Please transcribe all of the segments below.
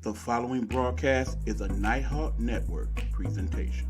The following broadcast is a Nighthawk Network presentation.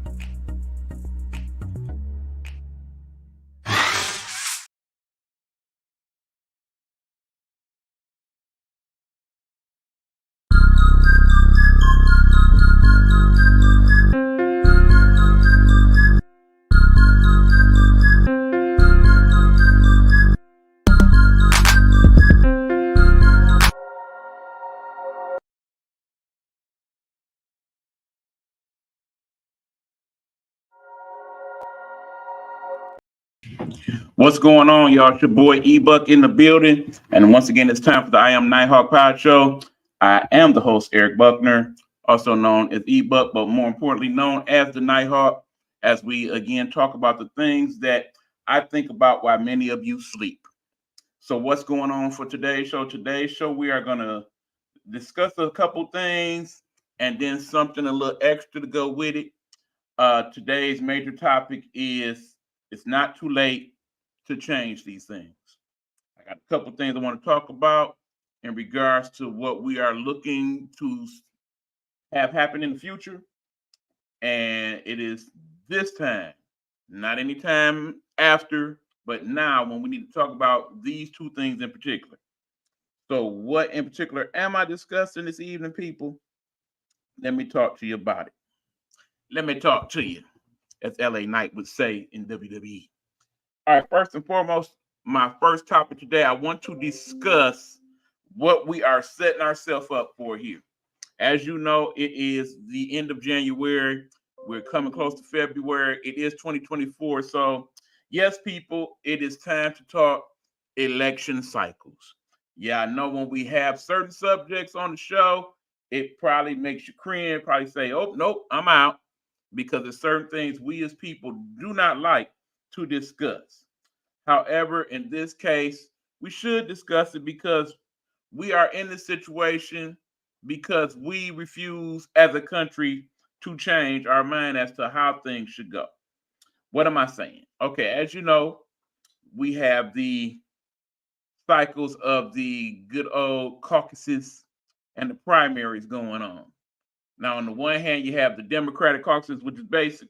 What's going on, y'all? It's your boy E-Buck in the building. And once again, it's time for the Am Nighthawk Podcast show. I am the host, Eric Buckner, also known as E-Buck, but more importantly known as the Nighthawk, as we again talk about the things that I think about while many of you sleep. So what's going on for today's show? Today's show, we are going to discuss a couple things and then something a little extra to go with it. Today's major topic is it's not too late to change these things. I got a couple things I want to talk about in regards to what we are looking to have happen in the future. And it is this time, not any time after, but now when we need to talk about these two things in particular. So what in particular am I discussing this evening, people? Let me talk to you about it. Let me talk to you, as LA Knight would say in WWE. All right, first and foremost, my first topic today, I want to discuss what we are setting ourselves up for here. As you know, it is the end of January. We're coming close to February. It is 2024. So, yes, people, it is time to talk election cycles. Yeah, I know when we have certain subjects on the show, it probably makes you cringe, probably say, oh, nope, I'm out. Because there's certain things we as people do not like to discuss. However, in this case, we should discuss it because we are in this situation because we refuse as a country to change our mind as to how things should go. What am I saying? Okay, as you know, we have the cycles of the good old caucuses and the primaries going on. Now, on the one hand, you have the Democratic caucus, which is basically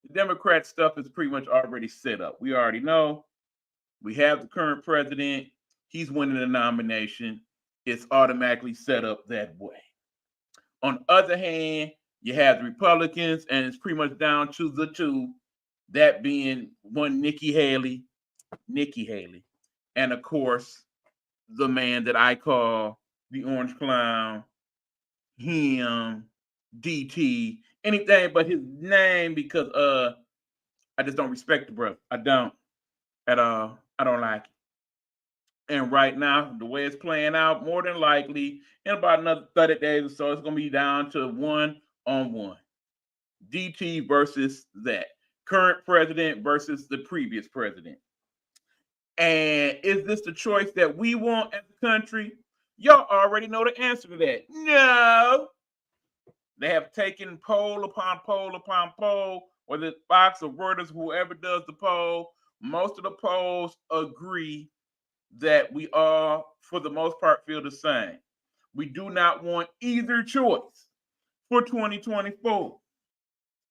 the Democrat stuff is pretty much already set up. We already know we have the current president. He's winning the nomination. It's automatically set up that way. On the other hand, you have the Republicans, and it's pretty much down to the two, that being one Nikki Haley, and of course, the man that I call the Orange Clown, him, DT, anything but his name because I just don't respect the brother. I don't at all. I don't like it. And right now, the way it's playing out, more than likely, in about another 30 days or so, it's going to be down to 1-on-1. DT versus that. Current president versus the previous president. And is this the choice that we want as a country? Y'all already know the answer to that. No. They have taken poll upon poll upon poll, whether it's Fox or Reuters, whoever does the poll. Most of the polls agree that we all, for the most part, feel the same. We do not want either choice for 2024.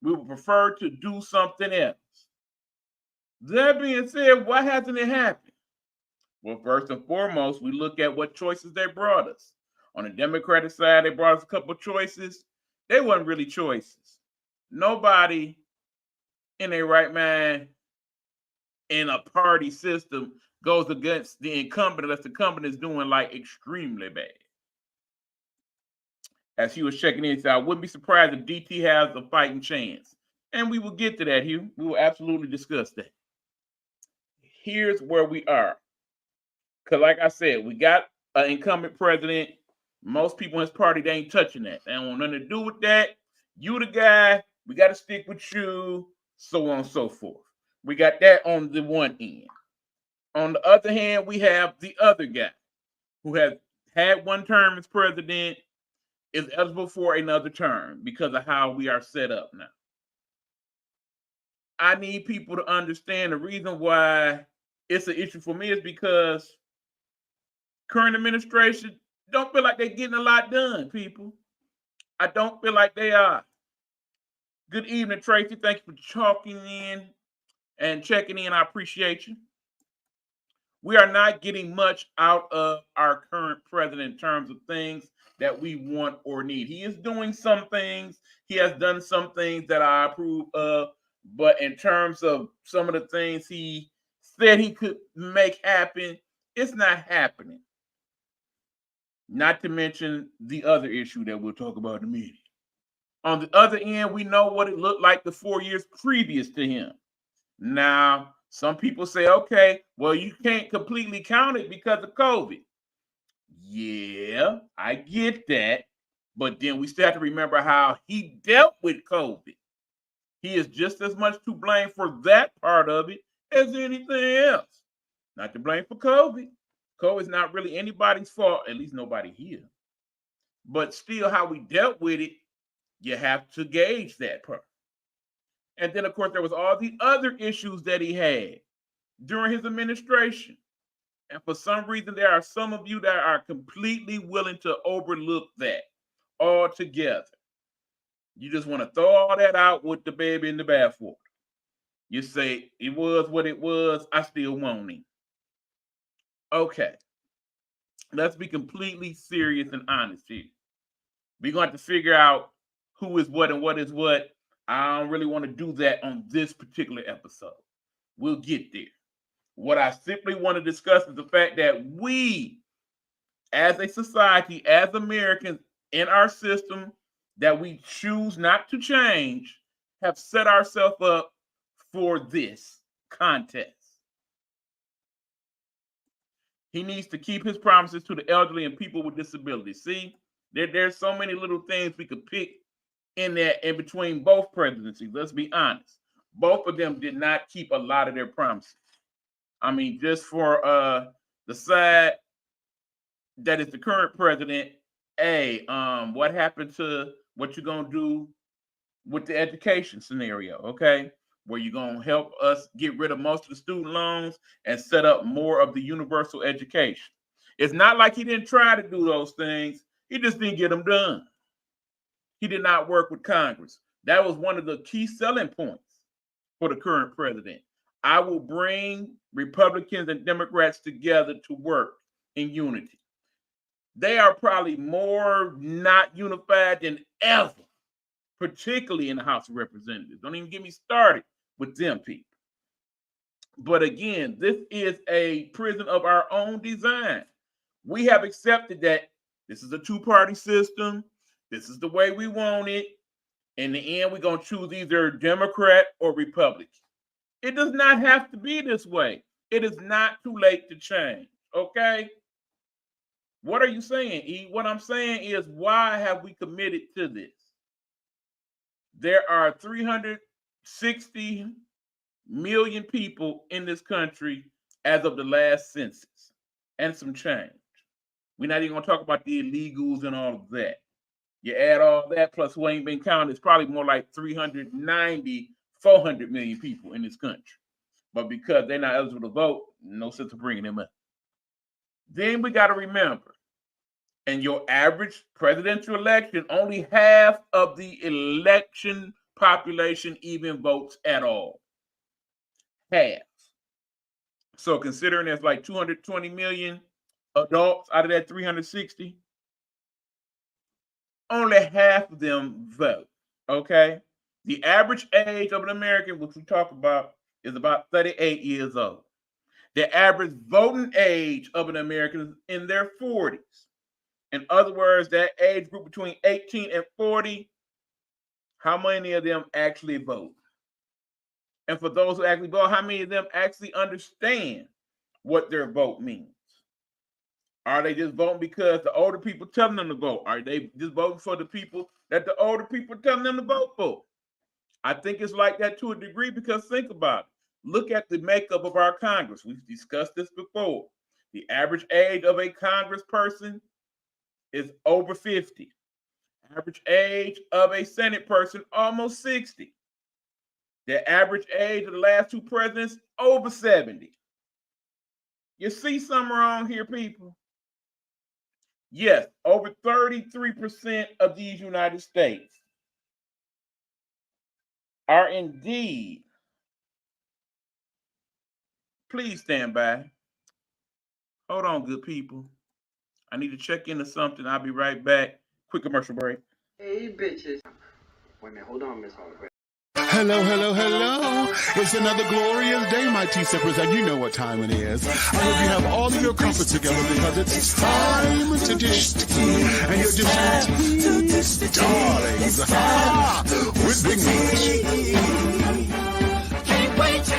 We would prefer to do something else. That being said, why hasn't it happened? Well, first and foremost, we look at what choices they brought us. On the Democratic side, they brought us a couple of choices. They weren't really choices. Nobody in their right mind in a party system goes against the incumbent unless the incumbent is doing like extremely bad. As he was checking in, he said, I wouldn't be surprised if DT has a fighting chance. And we will get to that, Hugh. We will absolutely discuss that. Here's where we are. Because like I said, we got an incumbent president. Most people in his party, they ain't touching that. They don't want nothing to do with that. You the guy. We got to stick with you. So on and so forth. We got that on the one end. On the other hand, we have the other guy who has had one term as president, is eligible for another term because of how we are set up now. I need people to understand the reason why it's an issue for me is because current administration don't feel like they're getting a lot done, people. I don't feel like they are. Good evening, Tracy. Thank you for chalking in and checking in. I appreciate you. We are not getting much out of our current president in terms of things that we want or need. He is doing some things, he has done some things that I approve of, but in terms of some of the things he said he could make happen, it's not happening. Not to mention the other issue that we'll talk about in a minute. On the other end, we know what it looked like the 4 years previous to him. Now, some people say, okay, well, you can't completely count it because of COVID. Yeah, I get that. But then we still have to remember how he dealt with COVID. He is just as much to blame for that part of it as anything else. Not to blame for COVID. COVID is not really anybody's fault, at least nobody here. But still, how we dealt with it, you have to gauge that part. And then, of course, there was all the other issues that he had during his administration. And for some reason, there are some of you that are completely willing to overlook that altogether. You just want to throw all that out with the baby in the bathwater. You say, it was what it was, I still want him. Okay. Let's be completely serious and honest here. We're going to have to figure out who is what and what is what. I don't really want to do that on this particular episode. We'll get there. What I simply want to discuss is the fact that we, as a society, as Americans in our system that we choose not to change, have set ourselves up for this contest. He needs to keep his promises to the elderly and people with disabilities. See, there's so many little things we could pick in there in between both presidencies. Let's be honest. Both of them did not keep a lot of their promises. I mean, just for the side that is the current president, what happened to what you're gonna do with the education scenario, okay? Where you're gonna help us get rid of most of the student loans and set up more of the universal education. It's not like he didn't try to do those things, he just didn't get them done. He did not work with Congress. That was one of the key selling points for the current president. I will bring Republicans and Democrats together to work in unity. They are probably more not unified than ever, particularly in the House of Representatives. Don't even get me started with them people. But again, this is a prison of our own design. We have accepted that this is a two-party system. This is the way we want it. In the end, we're going to choose either Democrat or Republican. It does not have to be this way. It is not too late to change, okay? What are you saying, E? What I'm saying is, why have we committed to this? There are 360 million people in this country as of the last census, and some change. We're not even going to talk about the illegals and all of that. You add all that plus who ain't been counted, it's probably more like 390, 400 million people in this country. But because they're not eligible to vote, no sense of bringing them up. Then we got to remember, in your average presidential election, only half of the election population even votes at all. Half. So considering there's like 220 million adults out of that 360, only half of them vote. Okay? The average age of an American, which we talk about, is about 38 years old. The average voting age of an American is in their 40s. In other words, that age group between 18 and 40, how many of them actually vote? And for those who actually vote, how many of them actually understand what their vote means? Are they just voting because the older people telling them to vote? Are they just voting for the people that the older people telling them to vote for? I think it's like that to a degree, because think about it. Look at the makeup of our Congress. We've discussed this before. The average age of a Congressperson is over 50. Average age of a Senate person, almost 60. The average age of the last two presidents, over 70. You see something wrong here, people? Yes, over 33% of these United States are indeed. Please stand by. Hold on, good people. I need to check into something. I'll be right back. Quick commercial break. Hey, bitches. Wait a minute, hold on, Miss Hologram. Hello, hello, hello. It's another glorious day, my T-Sippers, and you know what time it is. I hope you have all of your comfort together because it's time to dish tea. And you're dishing tea, darlings, with Big Meat. Can't wait. It's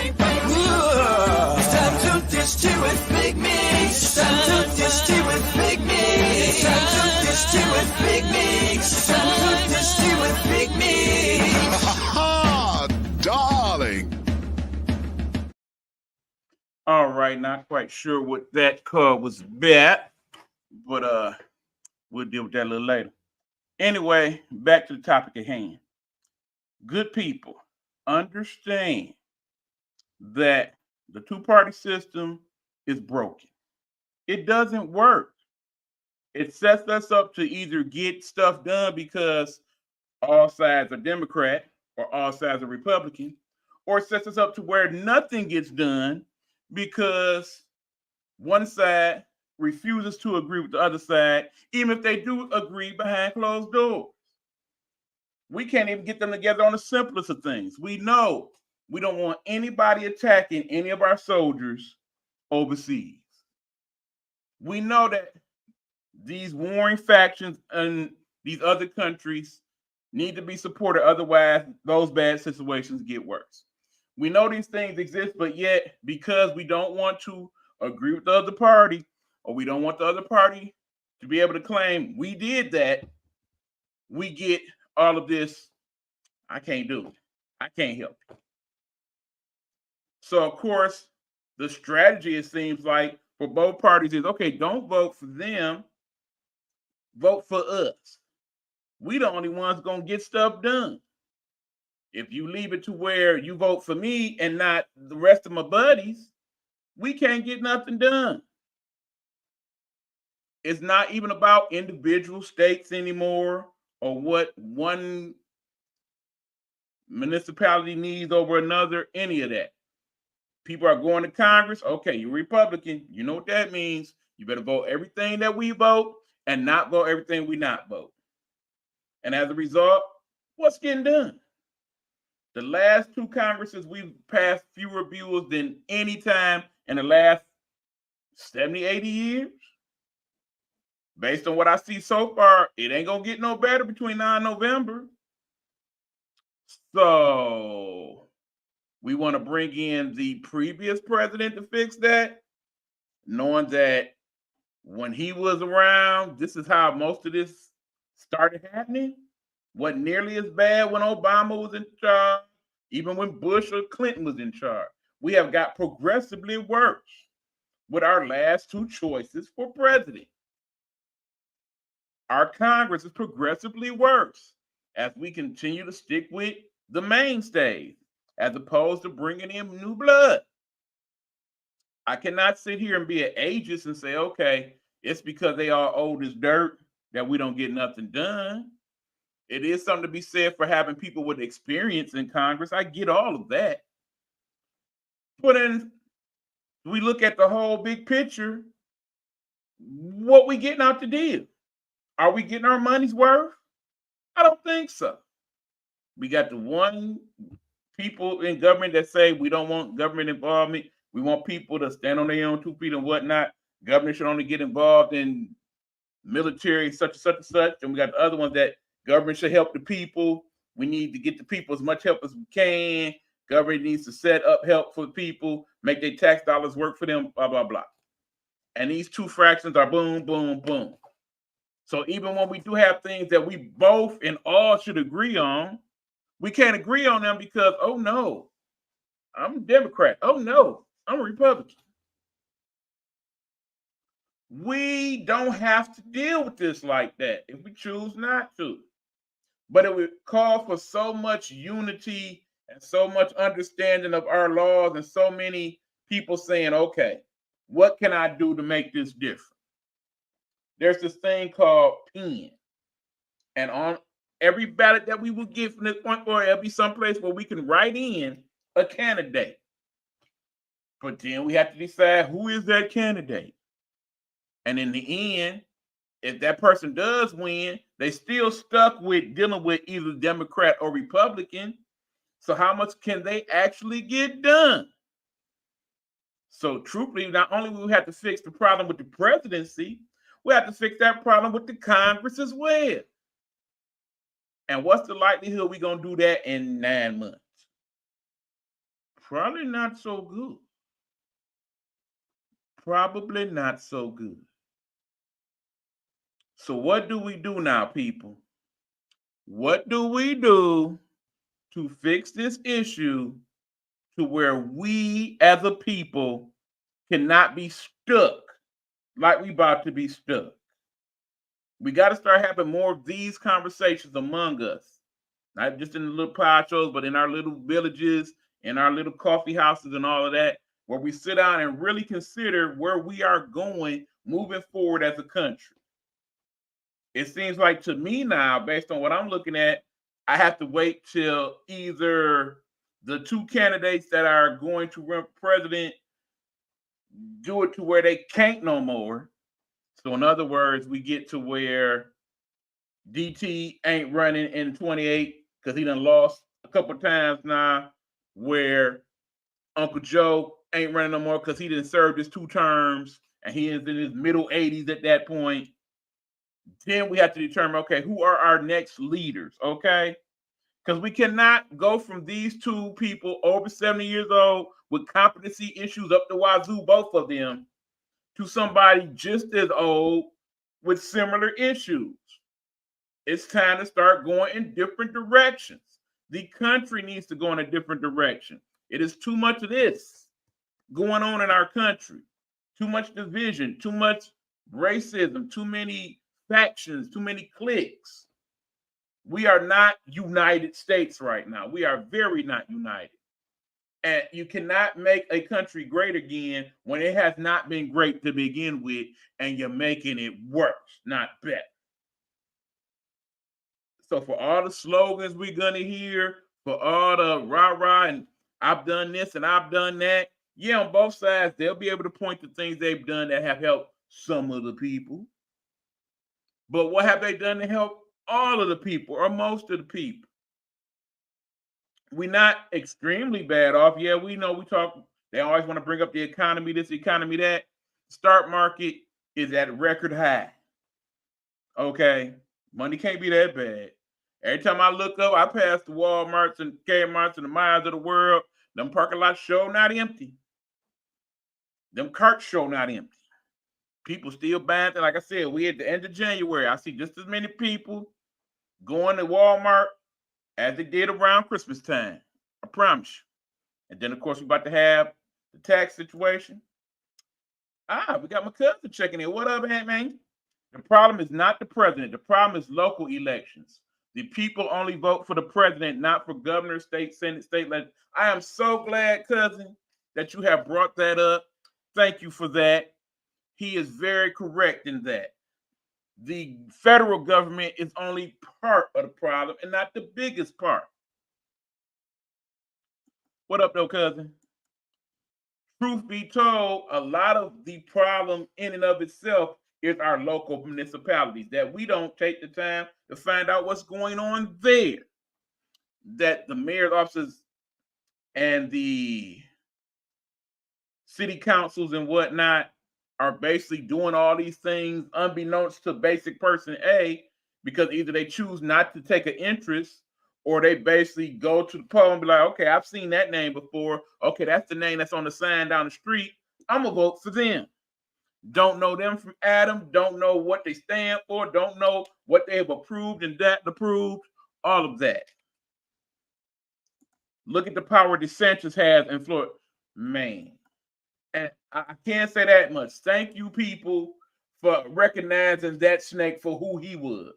time to dish tea with Big Meat. It's time to dish tea with Big Meat. It's time to dish tea with Big Meat. It's time to dish tea with Big Meat. Darling. All right, not quite sure what that call was about, but we'll deal with that a little later. Anyway, back to the topic at hand. Good people, understand that the two-party system is broken. It doesn't work. It sets us up to either get stuff done because all sides are Democrat or all sides are Republican, or it sets us up to where nothing gets done because one side refuses to agree with the other side, even if they do agree behind closed doors. We can't even get them together on the simplest of things. We know we don't want anybody attacking any of our soldiers overseas. We know that these warring factions in these other countries need to be supported. Otherwise, those bad situations get worse. We know these things exist, but yet, because we don't want to agree with the other party, or we don't want the other party to be able to claim we did that, we get all of this. I can't do it. I can't help it. So, of course, the strategy, it seems like, for both parties is, okay, don't vote for them, vote for us. We the only ones going to get stuff done. If you leave it to where you vote for me and not the rest of my buddies, we can't get nothing done. It's not even about individual states anymore or what one municipality needs over another, any of that. People are going to Congress. Okay, you're Republican. You know what that means. You better vote everything that we vote and not vote everything we not vote. And as a result, what's getting done? The last two Congresses, we've passed fewer bills than any time in the last 70, 80 years. Based on what I see so far, it ain't going to get no better between now and November. So we want to bring in the previous president to fix that, knowing that when he was around, this is how most of this started happening. Wasn't nearly as bad when Obama was in charge, even when Bush or Clinton was in charge. We have got progressively worse with our last two choices for president. Our Congress is progressively worse as we continue to stick with the mainstays as opposed to bringing in new blood. I cannot sit here and be an ageist and say, okay, it's because they are old as dirt that we don't get nothing done. It is something to be said for having people with experience in Congress. I get all of that. But then we look at the whole big picture, what we getting out the deal? Are we getting our money's worth? I don't think so. We got the one people in government that say we don't want government involvement. We want people to stand on their own 2 feet and whatnot. Government should only get involved in military, such and such and such. And we got the other ones that government should help the people. We need to get the people as much help as we can. Government needs to set up help for the people, make their tax dollars work for them, blah, blah, blah. And these two fractions are boom, boom, boom. So even when we do have things that we both and all should agree on, we can't agree on them because, oh no, I'm a Democrat. Oh no, I'm a Republican. We don't have to deal with this like that if we choose not to. But it would call for so much unity and so much understanding of our laws and so many people saying, okay, what can I do to make this different? there's this thing called pen. And on every ballot that we will get from this point forward, there'll be some place where we can write in a candidate. But then we have to decide who is that candidate. And in the end, if that person does win, they still stuck with dealing with either Democrat or Republican. So how much can they actually get done? So truthfully, not only will we have to fix the problem with the presidency, we have to fix that problem with the Congress as well. And what's the likelihood we're going to do that in 9 months? Probably not so good. Probably not so good. So what do we do now, people? What do we do to fix this issue to where we as a people cannot be stuck like we about to be stuck? We got to start having more of these conversations among us, not just in the little pie shows, but in our little villages, in our little coffee houses and all of that, where we sit down and really consider where we are going moving forward as a country. It seems like to me now, based on what I'm looking at, I have to wait till either the two candidates that are going to run for president do it to where they can't no more. So in other words, we get to where DT ain't running in 28 because he done lost a couple times now, where Uncle Joe ain't running no more because he didn't serve his 2 terms and he is in his middle 80s at that point. Then we have to determine, okay, who are our next leaders, okay? Because we cannot go from these 2 people over 70 years old with competency issues up the wazoo, both of them, to somebody just as old with similar issues. It's time to start going in different directions. The country needs to go in a different direction. It is too much of this going on in our country. Too much division, too much racism, too many factions, too many cliques. We are not United States right now. We are very not united. And you cannot make a country great again when it has not been great to begin with, and you're making it worse, not better. So for all the slogans we're going to hear, for all the rah-rah and I've done this and I've done that, yeah, on both sides, they'll be able to point to things they've done that have helped some of the people. But what have they done to help all of the people or most of the people? We're not extremely bad off. Yeah, we know they always want to bring up the economy, this economy, that. Stock market is at a record high. Okay, money can't be that bad. Every time I look up, I pass the Walmarts and Kmarts and the Myers of the world. Them parking lots show not empty. Them carts show not empty. People still buying things. Like I said, we at the end of January. I see just as many people going to Walmart as they did around Christmas time. I promise you. And then, of course, we're about to have the tax situation. We got my cousin checking in. What up, man? The problem is not the president. The problem is local elections. The people only vote for the president, not for governor, state, senate, state legislature. I am so glad, cousin, that you have brought that up. Thank you for that. He is very correct in that. The federal government is only part of the problem and not the biggest part. What up, though, cousin? Truth be told, a lot of the problem in and of itself is our local municipalities, that we don't take the time to find out what's going on there. That the mayor's offices and the city councils and whatnot are basically doing all these things unbeknownst to basic person A, because either they choose not to take an interest or they basically go to the poll and be like, okay, I've seen that name before. Okay, that's the name that's on the sign down the street. I'm going to vote for them. Don't know them from Adam. Don't know what they stand for. Don't know what they have approved and that approved. All of that. Look at the power DeSantis has in Florida. Man. And I can't say that much. Thank you, people, for recognizing that snake for who he was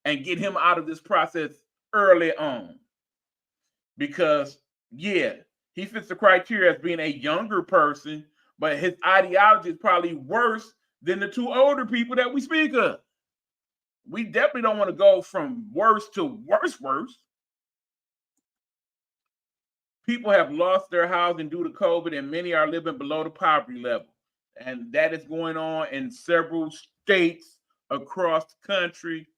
and get him out of this process early on. Because, yeah, he fits the criteria as being a younger person, but his ideology is probably worse than the two older people that we speak of. We definitely don't want to go from worse to worse. People have lost their housing due to COVID, and many are living below the poverty level. And that is going on in several states across the country.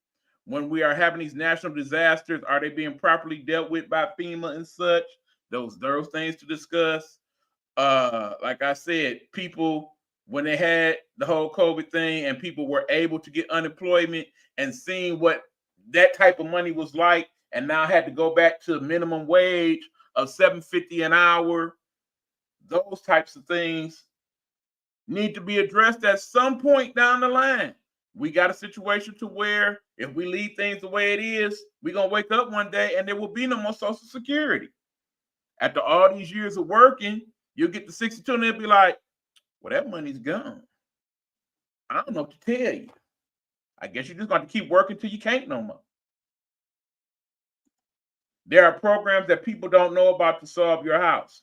When we are having these national disasters, are they being properly dealt with by FEMA and such? Those things to discuss. Like I said, people, when they had the whole COVID thing and people were able to get unemployment and seeing what that type of money was like, and now had to go back to minimum wage of $7.50 an hour, those types of things need to be addressed at some point down the line. We got a situation to where if we leave things the way it is, we're going to wake up one day and there will be no more Social Security. After all these years of working, you'll get to 62 and they'll be like, well, that money's gone. I don't know what to tell you. I guess you're just going to keep working till you can't no more. There are programs that people don't know about to solve your house.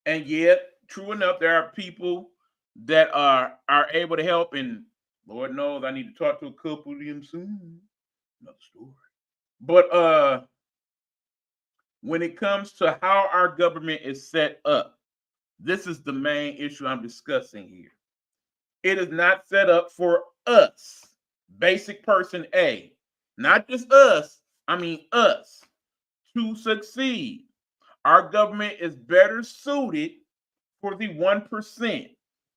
And yet, true enough, there are people that are able to help. And Lord knows I need to talk to a couple of them soon. Another story. But when it comes to how our government is set up, this is the main issue I'm discussing here. It is not set up for us, basic person A, not just us, I mean us, to succeed. Our government is better suited for the 1%.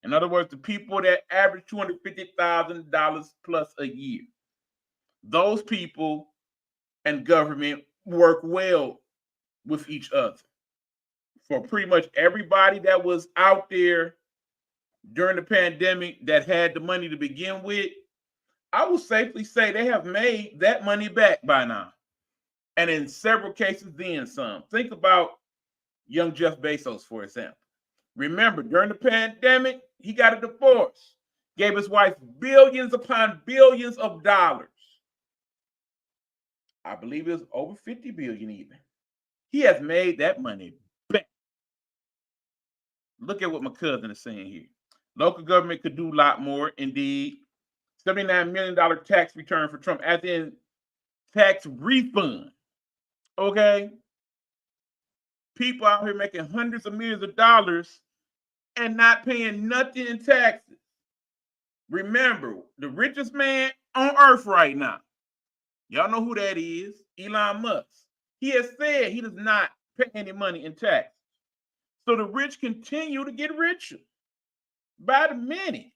In other words, the people that average $250,000 plus a year. Those people and government work well with each other. For pretty much everybody that was out there during the pandemic that had the money to begin with, I will safely say they have made that money back by now. And in several cases, then some. Think about young Jeff Bezos, for example. Remember, during the pandemic, he got a divorce, gave his wife billions upon billions of dollars. I believe it was over 50 billion even. He has made that money back. Look at what my cousin is saying here. Local government could do a lot more, indeed. $79 million tax return for Trump, as in tax refund. Okay? People out here making hundreds of millions of dollars and not paying nothing in taxes. Remember, the richest man on earth right now, y'all know who that is, Elon Musk. He has said he does not pay any money in taxes. So the rich continue to get richer by the minute.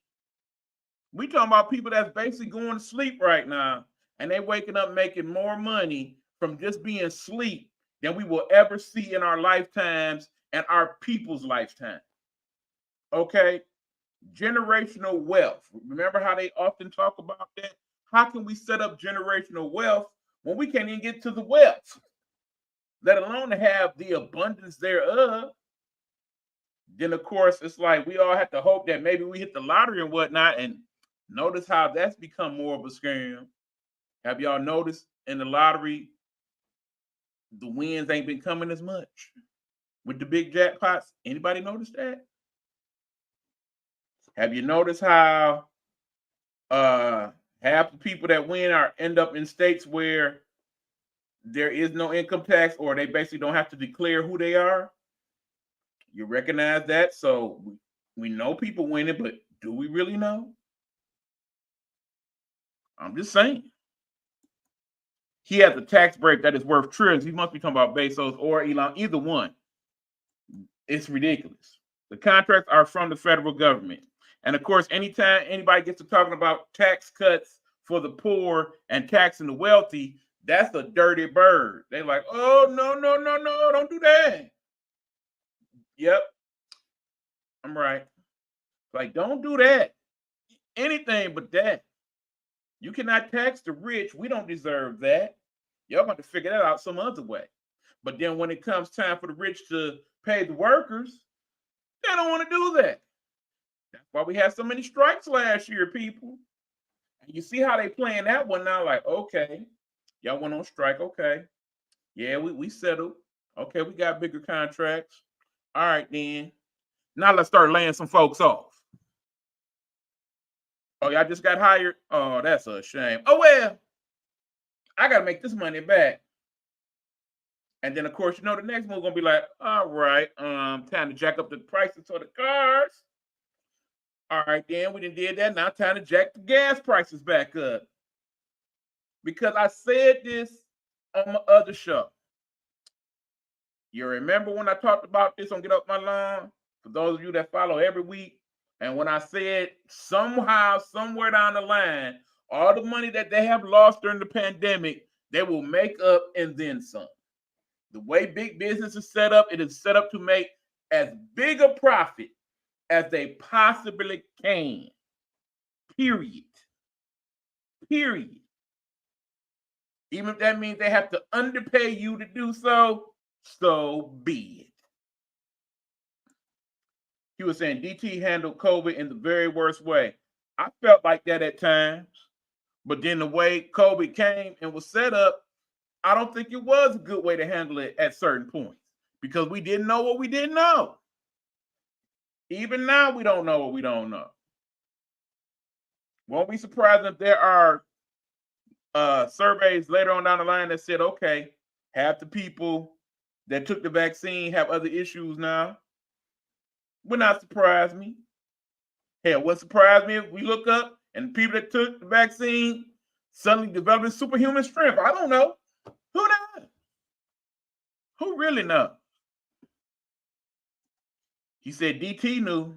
We talking about people that's basically going to sleep right now, and they waking up making more money from just being asleep than we will ever see in our lifetimes and our people's lifetime. Okay? Generational wealth. Remember how they often talk about that? How can we set up generational wealth when we can't even get to the wealth, let alone to have the abundance thereof? Then, of course, it's like we all have to hope that maybe we hit the lottery and whatnot. And notice how that's become more of a scam. Have y'all noticed in the lottery, the wins ain't been coming as much with the big jackpots? Anybody notice that? Have you noticed how half the people that win end up in states where there is no income tax, or they basically don't have to declare who they are? You recognize that? So we know people winning, but do we really know? I'm just saying. He has a tax break that is worth trillions. He must be talking about Bezos or Elon, either one. It's ridiculous. The contracts are from the federal government. And of course, anytime anybody gets to talking about tax cuts for the poor and taxing the wealthy, that's a dirty bird. They're like, oh, no, don't do that. Yep, I'm right. Like, don't do that. Anything but that. You cannot tax the rich. We don't deserve that. Y'all got to figure that out some other way. But then when it comes time for the rich to pay the workers, they don't want to do that. That's why we had so many strikes last year, people. And you see how they playing that one now, like, okay, y'all went on strike, okay. Yeah, we settled. Okay, we got bigger contracts. All right, then. Now let's start laying some folks off. Oh, y'all just got hired? Oh, that's a shame. Oh, well, I got to make this money back. And then, of course, the next move going to be like, all right, time to jack up the prices for the cars. All right, then we done did that. Now time to jack the gas prices back up. Because I said this on my other show. You remember when I talked about this on Get Up My Lawn? For those of you that follow every week, and when I said somehow, somewhere down the line, all the money that they have lost during the pandemic, they will make up and then some. The way big business is set up, it is set up to make as big a profit as they possibly can. Period. Period. Even if that means they have to underpay you to do so, so be it. He was saying DT handled COVID in the very worst way. I felt like that at times, but then the way COVID came and was set up, I don't think it was a good way to handle it at certain points because we didn't know what we didn't know. Even now, we don't know what we don't know. Won't be surprised if there are surveys later on down the line that said, okay, half the people that took the vaccine have other issues now. Would not surprise me. Hell, what surprised me if we look up and people that took the vaccine suddenly developing superhuman strength. I don't know. Who knows? Who really knows? He said DT knew.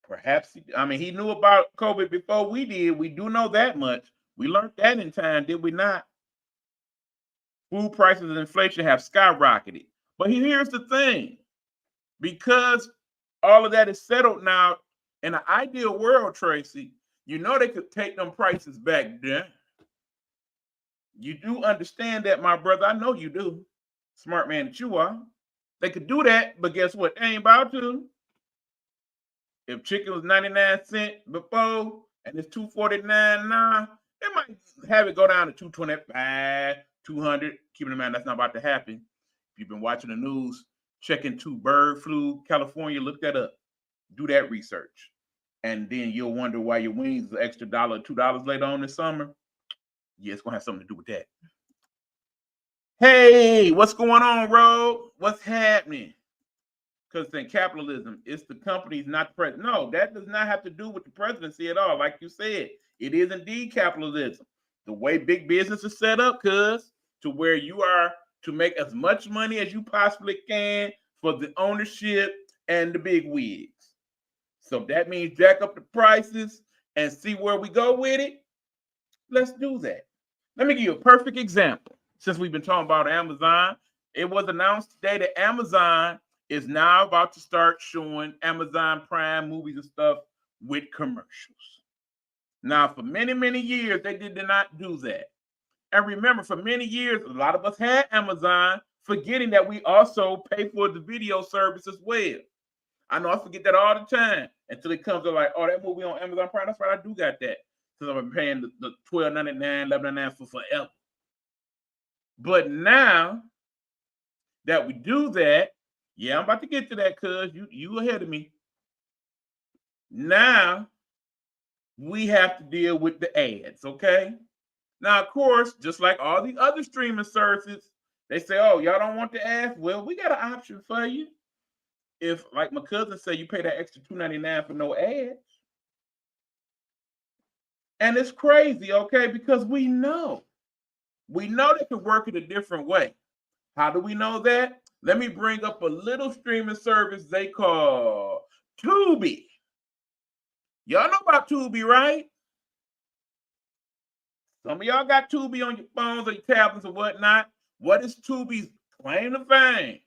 Perhaps, he knew about COVID before we did. We do know that much. We learned that in time, did we not? Food prices and inflation have skyrocketed. But here's the thing. Because all of that is settled now, in an ideal world, Tracy, they could take them prices back down. You do understand that, my brother. I know you do. Smart man that you are. They could do that, but guess what? They ain't about to. If chicken was 99 cents before and it's $2.49 now, they might have it go down to $2.25, $200. Keeping in mind that's not about to happen. If you've been watching the news, check into bird flu, California, look that up. Do that research. And then you'll wonder why your wings is an extra $1, $2 later on this summer. Yeah, it's going to have something to do with that. Hey, what's going on, Ro? What's happening? Because in capitalism, it's the companies, not the president. No, that does not have to do with the presidency at all. Like you said, it is indeed capitalism. The way big business is set up, to where you are to make as much money as you possibly can for the ownership and the big wigs. So that means jack up the prices and see where we go with it. Let's do that. Let me give you a perfect example. Since we've been talking about Amazon, it was announced today that Amazon is now about to start showing Amazon Prime movies and stuff with commercials. Now, for many, many years, they did not do that. And remember, for many years, a lot of us had Amazon, forgetting that we also pay for the video service as well. I know I forget that all the time until it comes to like, oh, that movie on Amazon Prime, that's right, I do got that. Because I've been paying the $12.99, $11.99 for forever. But now that we do that, yeah, I'm about to get to that, cuz you ahead of me. Now we have to deal with the ads, okay? Now, of course, just like all the other streaming services, they say, oh, y'all don't want the ads? Well, we got an option for you. If, like my cousin said, you pay that extra $2.99 for no ads. And it's crazy, okay? Because we know they can work it a different way. How do we know that? Let me bring up a little streaming service they call Tubi. Y'all know about Tubi, right? Some of y'all got Tubi on your phones or your tablets or whatnot. What is Tubi's claim to fame?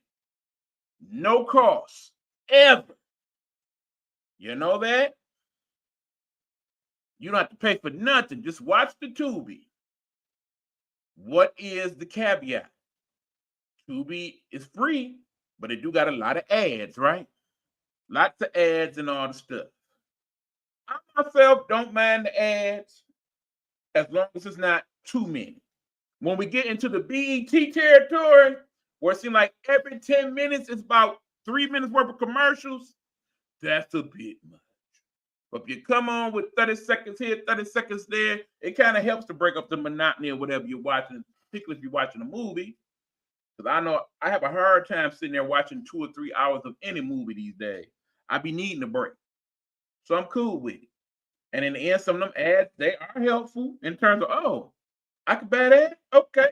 No cost, ever. You know that? You don't have to pay for nothing. Just watch the Tubi. What is the caveat? Tubi is free, but it do got a lot of ads, right? Lots of ads and all the stuff. I myself don't mind the ads as long as it's not too many. When we get into the BET territory, where it seems like every 10 minutes it's about 3 minutes worth of commercials, that's a bit much. But if you come on with 30 seconds here, 30 seconds there, it kind of helps to break up the monotony of whatever you're watching, particularly if you're watching a movie. Because I know I have a hard time sitting there watching 2 or 3 hours of any movie these days. I be needing a break. So I'm cool with it. And in the end, some of them ads, they are helpful in terms of, oh, I can buy that? Okay.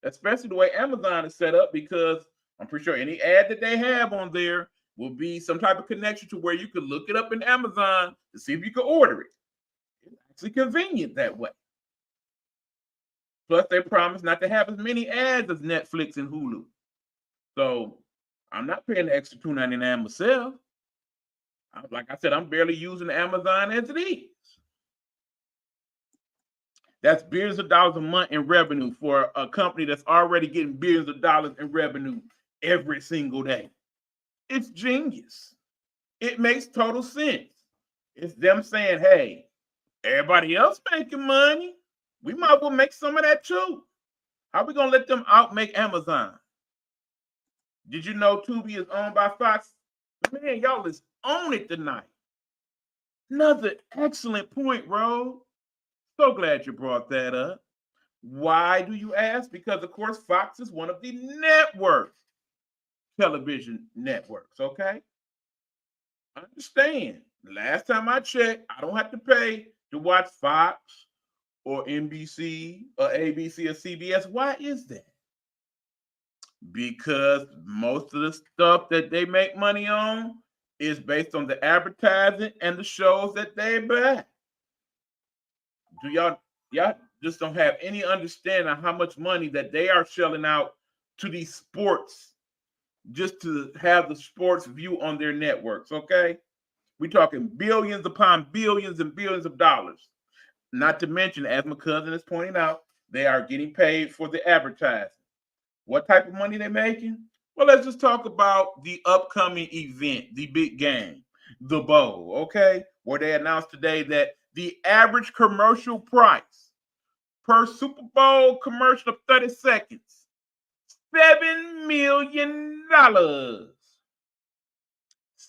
Especially the way Amazon is set up, because I'm pretty sure any ad that they have on there will be some type of connection to where you can look it up in Amazon to see if you can order it. It's actually convenient that way. Plus, they promise not to have as many ads as Netflix and Hulu. So I'm not paying the extra $2.99 myself. Like I said, I'm barely using Amazon as it is. That's billions of dollars a month in revenue for a company that's already getting billions of dollars in revenue every single day. It's genius. It makes total sense. It's them saying, hey, everybody else making money. We might as well make some of that too. How are we going to let them outmake Amazon? Did you know Tubi is owned by Fox? Man, y'all is on it tonight. Another excellent point, Ro. So glad you brought that up. Why do you ask? Because, of course, Fox is one of the television networks, okay? I understand. Last time I checked, I don't have to pay to watch Fox or NBC or ABC or CBS. Why is that? Because most of the stuff that they make money on is based on the advertising and the shows that they buy. Do y'all just don't have any understanding of how much money that they are shelling out to these sports just to have the sports view on their networks, okay? We're talking billions upon billions and billions of dollars. Not to mention, as my cousin is pointing out, they are getting paid for the advertising. What type of money they're making? Well, let's just talk about the upcoming event, the big game, the bowl, okay? Where they announced today that the average commercial price per Super Bowl commercial of 30 seconds, $7 million.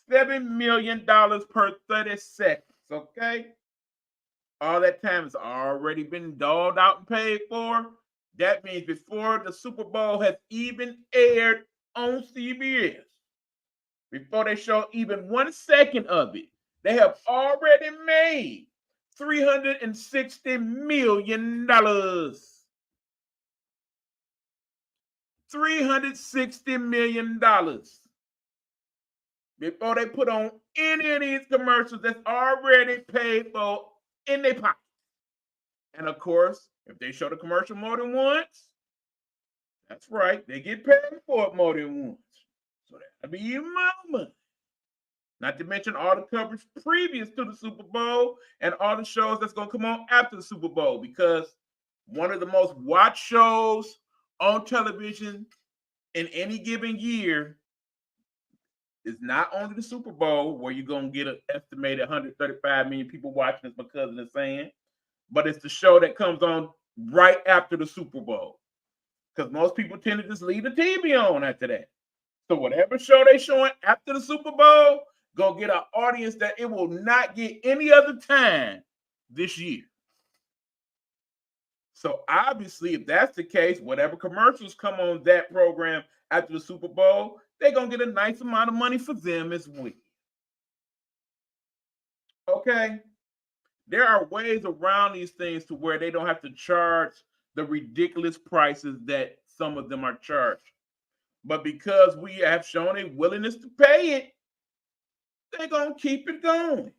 $7 million per 30 seconds, okay? All that time has already been doled out and paid for. That means before the Super Bowl has even aired on CBS, before they show even 1 second of it, they have already made $360 million. $360 million. Before they put on any of these commercials that's already paid for in their pocket. And of course, if they show the commercial more than once, that's right, they get paid for it more than once. So that'll be even more money. Not to mention all the coverage previous to the Super Bowl and all the shows that's going to come on after the Super Bowl, because one of the most watched shows on television in any given year is not only the Super Bowl, where you're going to get an estimated 135 million people watching, as my cousin is saying, but it's the show that comes on right after the Super Bowl, because most people tend to just leave the TV on after that. So whatever show they showing after the Super Bowl, go get an audience that it will not get any other time this year. So obviously, if that's the case, whatever commercials come on that program after the Super Bowl, they're going to get a nice amount of money for them as well. Okay? There are ways around these things to where they don't have to charge the ridiculous prices that some of them are charged. But because we have shown a willingness to pay it, they're going to keep it going.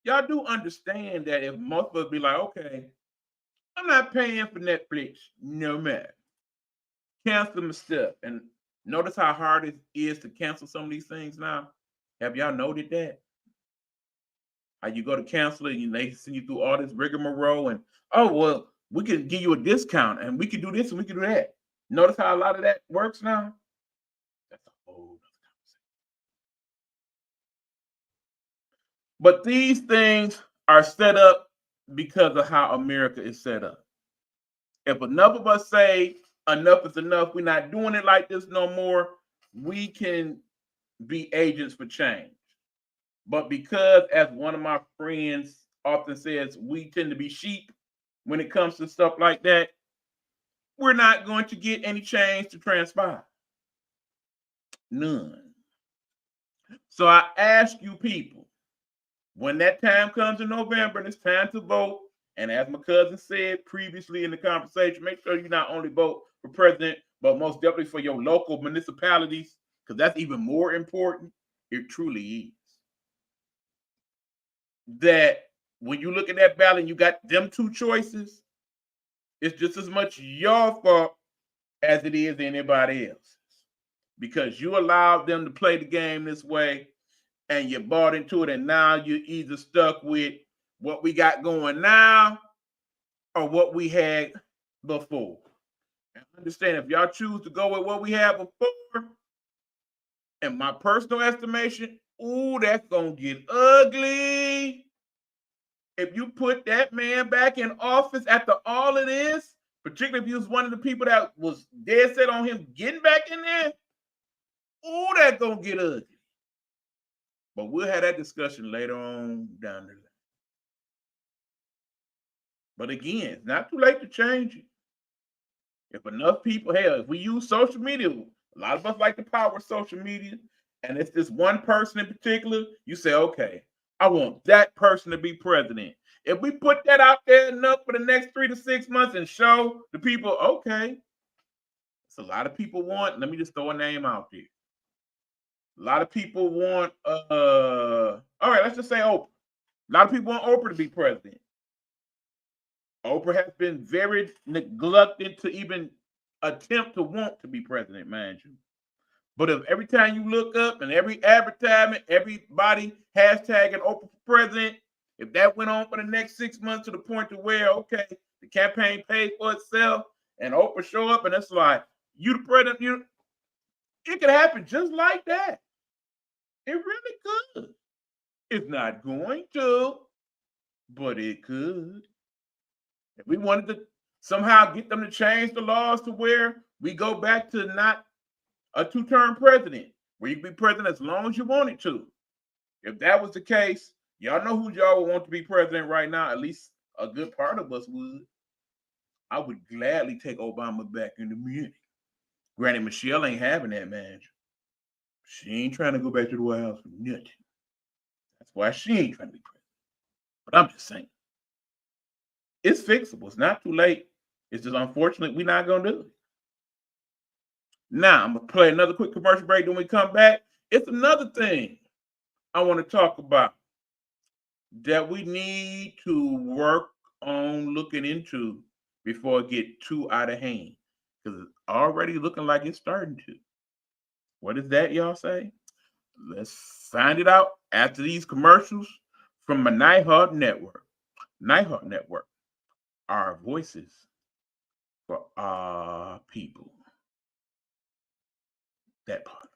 Y'all do understand that if most of us be like, okay, I'm not paying for Netflix no matter. Cancel my stuff. And notice how hard it is to cancel some of these things now. Have y'all noted that? How you go to cancel it and they send you through all this rigmarole and, oh, well, we can give you a discount and we can do this and we can do that. Notice how a lot of that works now? That's a whole other conversation. But these things are set up because of how America is set up. If enough of us say enough is enough, we're not doing it like this no more, we can be agents for change. But because, as one of my friends often says, we tend to be sheep when it comes to stuff like that, we're not going to get any change to transpire. None. So I ask you people, when that time comes in November and it's time to vote, and as my cousin said previously in the conversation, make sure you not only vote for president, but most definitely for your local municipalities, because that's even more important. It truly is. That when you look at that ballot and you got them two choices, it's just as much your fault as it is anybody else's. Because you allowed them to play the game this way and you bought into it, and now you're either stuck with what we got going now or what we had before. And understand, if y'all choose to go with what we had before, in my personal estimation, ooh, that's gonna get ugly. If you put that man back in office after all of this, particularly if he was one of the people that was dead set on him getting back in there, ooh, that's gonna get ugly. But we'll have that discussion later on down the line. But again, it's not too late to change it. If enough people, hell, if we use social media, a lot of us like the power of social media, and it's this one person in particular, you say, okay, I want that person to be president. If we put that out there enough for the next 3 to 6 months and show the people, okay, it's a lot of people want, let me just throw a name out there. A lot of people want, all right, let's just say Oprah. A lot of people want Oprah to be president. Oprah has been very neglected to even attempt to want to be president, mind you. But if every time you look up and every advertisement, everybody hashtagging Oprah for president, if that went on for the next 6 months to the point to where, okay, the campaign paid for itself and Oprah show up and it's like, you the president, it could happen just like that. It really could. It's not going to, but it could. If we wanted to somehow get them to change the laws to where we go back to not a two-term president, where you can be president as long as you wanted to. If that was the case, y'all know who y'all would want to be president right now. At least a good part of us would. I would gladly take Obama back in the minute. Granted, Michelle ain't having that, man. She ain't trying to go back to the White House for nothing. That's why she ain't trying to be president. But I'm just saying. It's fixable. It's not too late. It's just unfortunate we're not going to do it. Now, I'm going to play another quick commercial break. When we come back, it's another thing I want to talk about that we need to work on looking into before it get too out of hand. Because it's already looking like it's starting to. What is that, y'all say? Let's find it out after these commercials from my Nighthawk Network. Nighthawk Network. Our voices for our people. That part.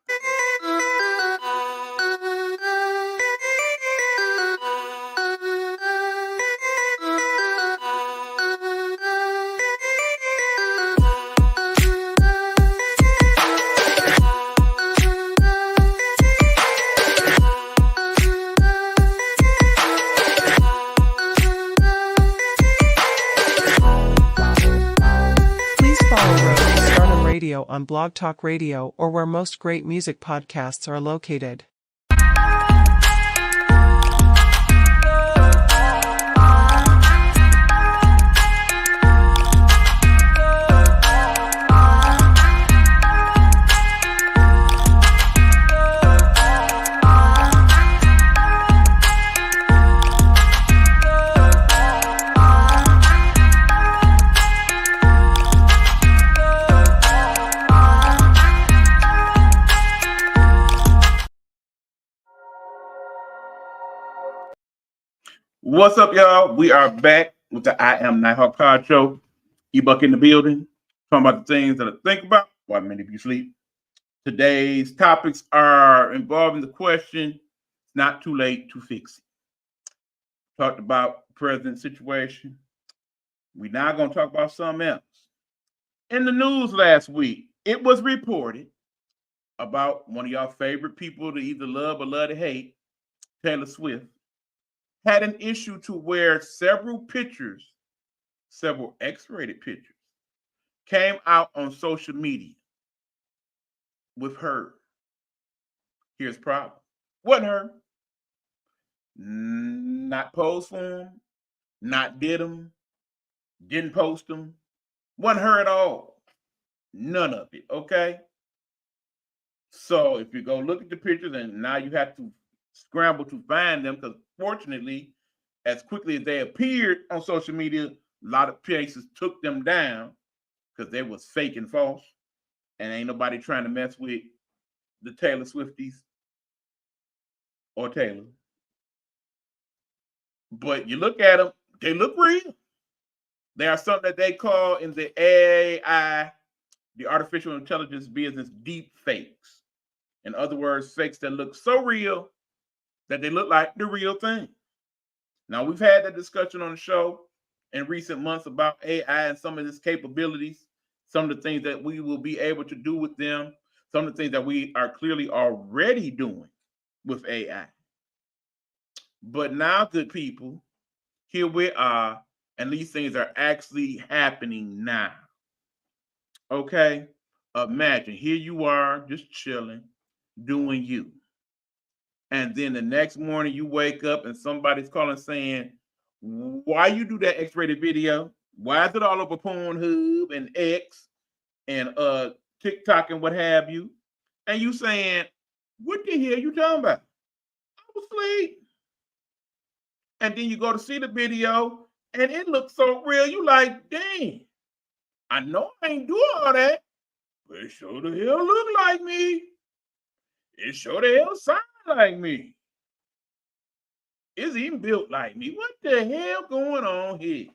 On Blog Talk Radio or where most great music podcasts are located. What's up, y'all? We are back with the I Am Nighthawk Podcast show. E-Buck in the building, talking about the things that I think about while many of you sleep. Today's topics are involving the question, it's not too late to fix it. Talked about the president's situation. We're now going to talk about something else. In the news last week, it was reported about one of y'all favorite people to either love or love to hate, Taylor Swift, had an issue to where several X-rated pictures, came out on social media with her. Here's the problem. Wasn't her. Not posed for him, not did them, didn't post them. Wasn't her at all. None of it, okay? So if you go look at the pictures, and now you have to scramble to find them, because fortunately, as quickly as they appeared on social media, a lot of places took them down because they was fake and false, and ain't nobody trying to mess with the Taylor Swifties or Taylor. But you look at them, they look real. They are something that they call in the AI, the artificial intelligence business, deep fakes. In other words, fakes that look so real that they look like the real thing. Now, we've had that discussion on the show in recent months about AI and some of its capabilities, some of the things that we will be able to do with them, some of the things that we are clearly already doing with AI. But now, good people, here we are, and these things are actually happening now. Okay? Imagine, here you are, just chilling, doing you. And then the next morning you wake up and somebody's calling saying, why you do that X-rated video? Why is it all over Pornhub and X and TikTok and what have you? And you saying, what the hell you talking about? I was asleep. And then you go to see the video and it looks so real. You like, dang, I know I ain't doing all that, but it sure the hell look like me. It sure the hell sound like me. It's even built like me. What the hell going on here?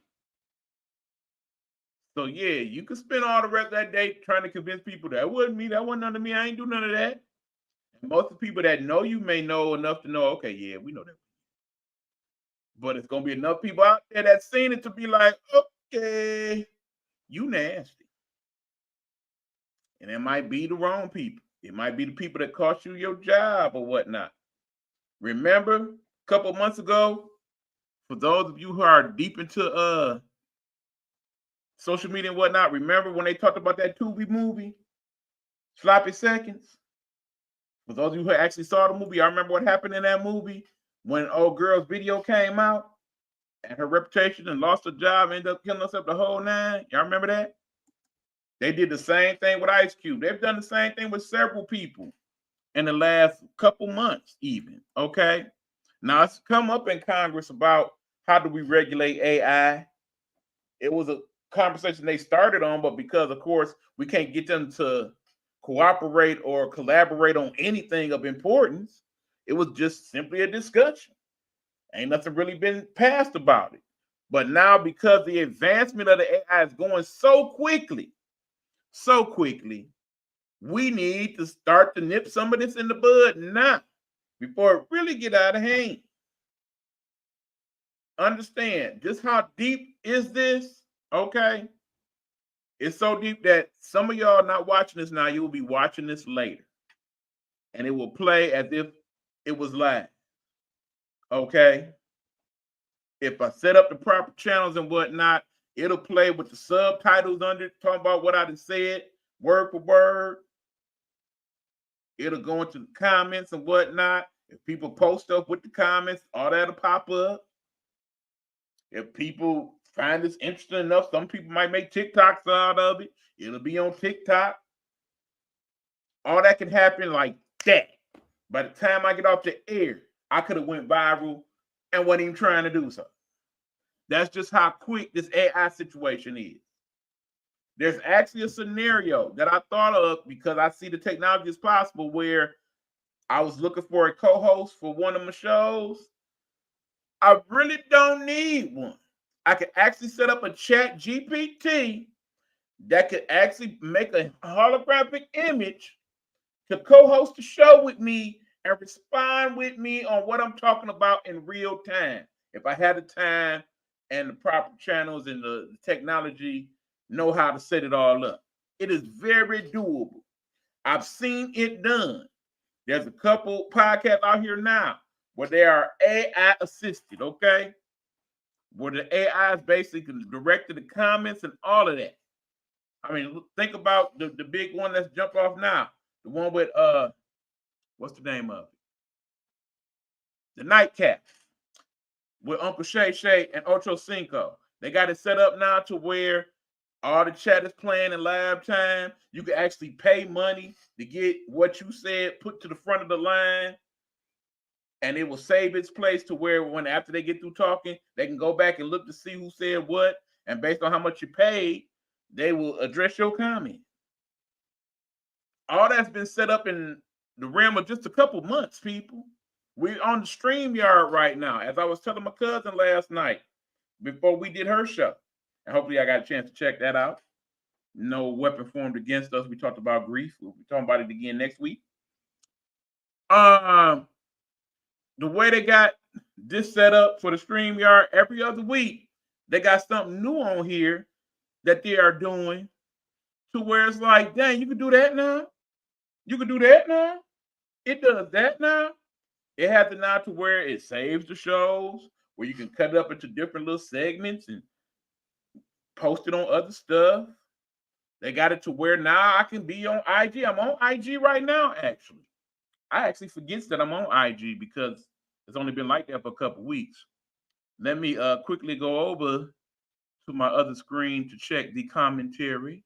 So yeah, you can spend all the rest of that day trying to convince people that wasn't me, that wasn't none of me, I ain't do none of that. And most of the people that know you may know enough to know, okay, yeah, we know that. But it's gonna be enough people out there that seen it to be like, okay, you nasty. And it might be the wrong people. It might be the people that cost you your job or whatnot. Remember a couple months ago, for those of you who are deep into social media and whatnot, remember when they talked about that Tubi movie, Sloppy Seconds? For those of you who actually saw the movie, I remember what happened in that movie when old girl's video came out and her reputation and lost her job, ended up killing herself the whole nine. Y'all remember that? They did the same thing with Ice Cube. They've done the same thing with several people in the last couple months even, okay? Now, it's come up in Congress about how do we regulate AI. It was a conversation they started on, but because, of course, we can't get them to cooperate or collaborate on anything of importance, it was just simply a discussion. Ain't nothing really been passed about it. But now, because the advancement of the AI is going so quickly, we need to start to nip some of this in the bud now before it really get out of hand. Understand just how deep is this? Okay. It's so deep that some of y'all not watching this now, you will be watching this later. And it will play as if it was live. Okay. If I set up the proper channels and whatnot, it'll play with the subtitles under it, talking about what I just said, word for word. It'll go into the comments and whatnot. If people post stuff with the comments, all that'll pop up. If people find this interesting enough, some people might make TikToks out of it. It'll be on TikTok. All that can happen like that. By the time I get off the air, I could have went viral and wasn't even trying to do so. That's just how quick this AI situation is. There's actually a scenario that I thought of because I see the technology is possible where I was looking for a co-host for one of my shows. I really don't need one. I could actually set up a chat GPT that could actually make a holographic image to co-host the show with me and respond with me on what I'm talking about in real time. If I had the time and the proper channels and the technology, know how to set it all up. It is very doable. I've seen it done. There's a couple podcasts out here now where they are AI assisted, okay? Where the AI is basically directed the comments and all of that. I mean, think about the big one that's jumped off now. The one with what's the name of it? The Nightcap with Uncle Shay Shay and Ocho Cinco. They got it set up now to where all the chat is playing in live time. You can actually pay money to get what you said put to the front of the line, and it will save its place to where when after they get through talking, they can go back and look to see who said what, and based on how much you paid, they will address your comment. All that's been set up in the realm of just a couple months, people. We're on the StreamYard right now, as I was telling my cousin last night before we did her show. And hopefully I got a chance to check that out. No weapon formed against us. We talked about grief. We'll be talking about it again next week. The way they got this set up for the StreamYard, every other week, they got something new on here that they are doing to where it's like, dang, you can do that now? You can do that now? It does that now? It has it now to where it saves the shows, where you can cut it up into different little segments and post it on other stuff. They got it to where now I can be on IG. I'm on IG right now, actually. I actually forget that I'm on IG because it's only been like that for a couple weeks. Let me quickly go over to my other screen to check the commentary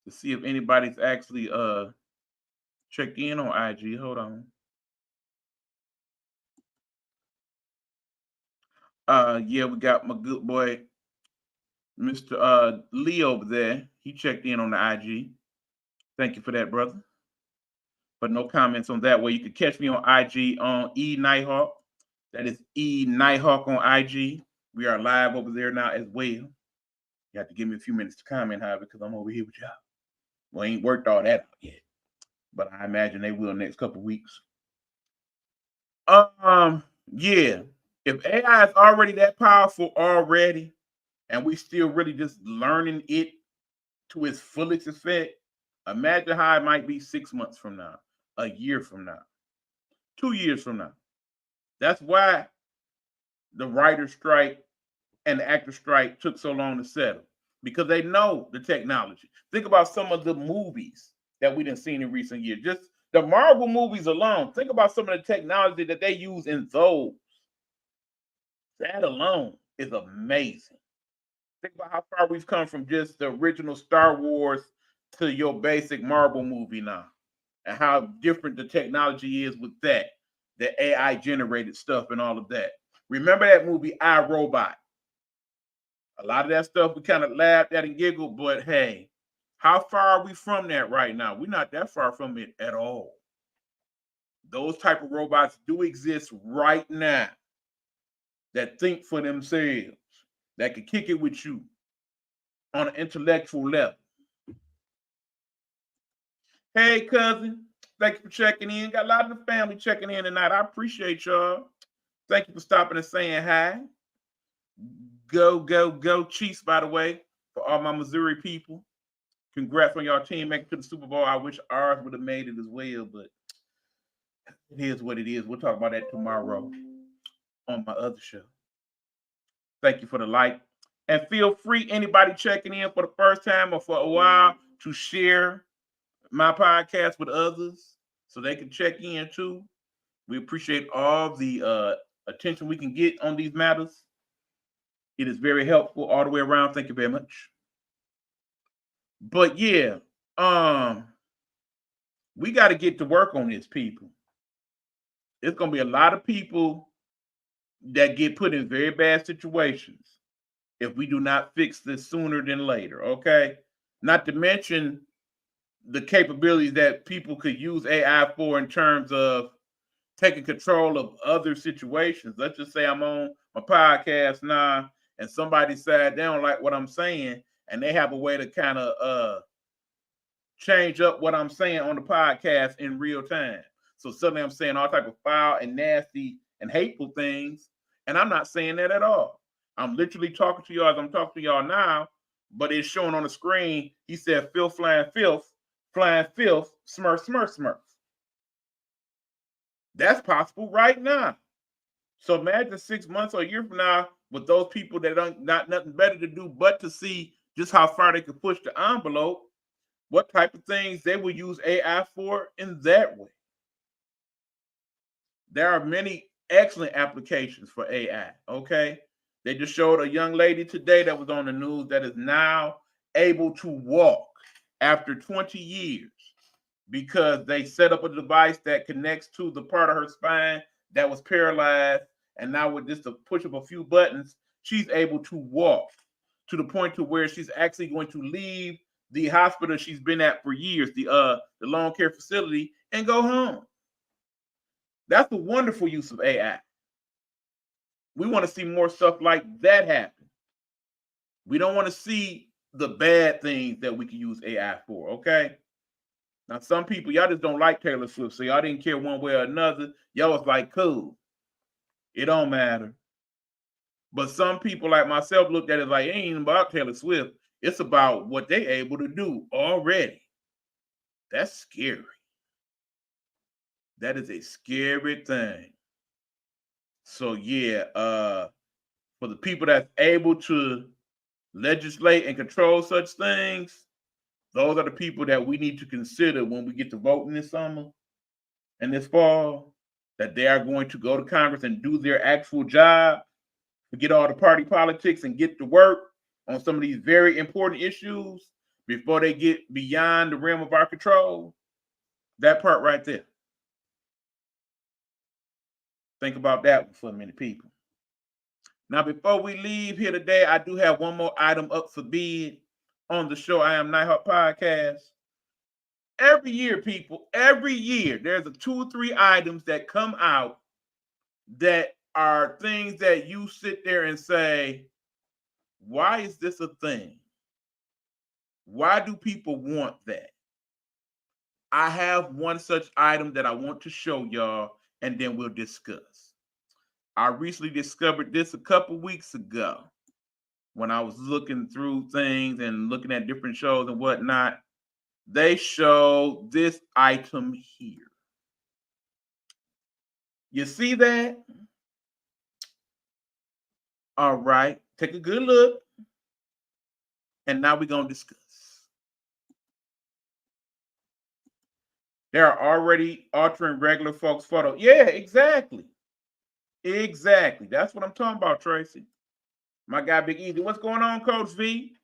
to see if anybody's actually checked in on IG. Hold on. Yeah, we got my good boy, Mr. Lee over there. He checked in on the IG. Thank you for that, brother. But no comments on that way. You can catch me on IG on E Nighthawk. That is E Nighthawk on IG. We are live over there now as well. You have to give me a few minutes to comment, however, because I'm over here with y'all. We ain't worked all that out yet, but I imagine they will next couple weeks. Yeah. If AI is already that powerful already, and we still really just learning it to its fullest effect, imagine how it might be 6 months from now, a year from now, 2 years from now. That's why the writer's strike and the actor strike took so long to settle, because they know the technology. Think about some of the movies that we done seen in recent years. Just the Marvel movies alone. Think about some of the technology that they use in those. That alone is amazing. Think about how far we've come from just the original Star Wars to your basic Marvel movie now, and how different the technology is with that, the AI generated stuff and all of that. Remember that movie, I, Robot? A lot of that stuff we kind of laughed at and giggled, but hey, how far are we from that right now? We're not that far from it at all. Those type of robots do exist right now that think for themselves, that can kick it with you on an intellectual level. Hey, cousin, thank you for checking in. Got a lot of the family checking in tonight. I appreciate y'all. Thank you for stopping and saying hi. Go, go, go Chiefs, by the way, for all my Missouri people. Congrats on y'all team making it to the Super Bowl. I wish ours would have made it as well, but it is what it is. We'll talk about that tomorrow on my other show. Thank you for the like. And feel free, anybody checking in for the first time or for a while, to share my podcast with others so they can check in too. We appreciate all the attention we can get on these matters. It is very helpful all the way around. Thank you very much. But yeah, we got to get to work on this, people. It's going to be a lot of people that get put in very bad situations if we do not fix this sooner than later, okay? Not to mention the capabilities that people could use AI for in terms of taking control of other situations. Let's just say I'm on my podcast now and somebody said they don't like what I'm saying, and they have a way to kind of change up what I'm saying on the podcast in real time. So suddenly I'm saying all type of foul and nasty and hateful things, and I'm not saying that at all. I'm literally talking to y'all as I'm talking to y'all now, but it's showing on the screen. He said, filth, flying filth, smurf, smurf, smurf. That's possible right now. So imagine 6 months or a year from now with those people that don't not nothing better to do but to see just how far they can push the envelope, what type of things they will use AI for in that way. There are many excellent applications for AI. Okay. They just showed a young lady today that was on the news that is now able to walk after 20 years because they set up a device that connects to the part of her spine that was paralyzed. And now with just a push of a few buttons, she's able to walk to the point to where she's actually going to leave the hospital she's been at for years, the long care facility, and go home. That's a wonderful use of AI. We want to see more stuff like that happen. We don't want to see the bad things that we can use AI for, okay? Now, some people, y'all just don't like Taylor Swift, so y'all didn't care one way or another. Y'all was like, cool. It don't matter. But some people like myself looked at it like, it ain't even about Taylor Swift. It's about what they able to do already. That's scary. That is a scary thing. So yeah, for the people that's able to legislate and control such things, those are the people that we need to consider when we get to voting this summer and this fall, that they are going to go to Congress and do their actual job, forget all the party politics and get to work on some of these very important issues before they get beyond the realm of our control. That part right there. Think about that for a minute, people. Now, before we leave here today, I do have one more item up for bid on the show, I Am Nighthawk Podcast. Every year, people, every year, there's 2 or 3 items that come out that are things that you sit there and say, why is this a thing? Why do people want that? I have one such item that I want to show y'all, and then we'll discuss. I recently discovered this a couple weeks ago when I was looking through things and looking at different shows and whatnot. They show this item here. You see that? All right. Take a good look. And now we're going to discuss. They're already altering regular folks' photo. Yeah, exactly. Exactly. That's what I'm talking about, Tracy. My guy, Big Easy. What's going on, Coach V?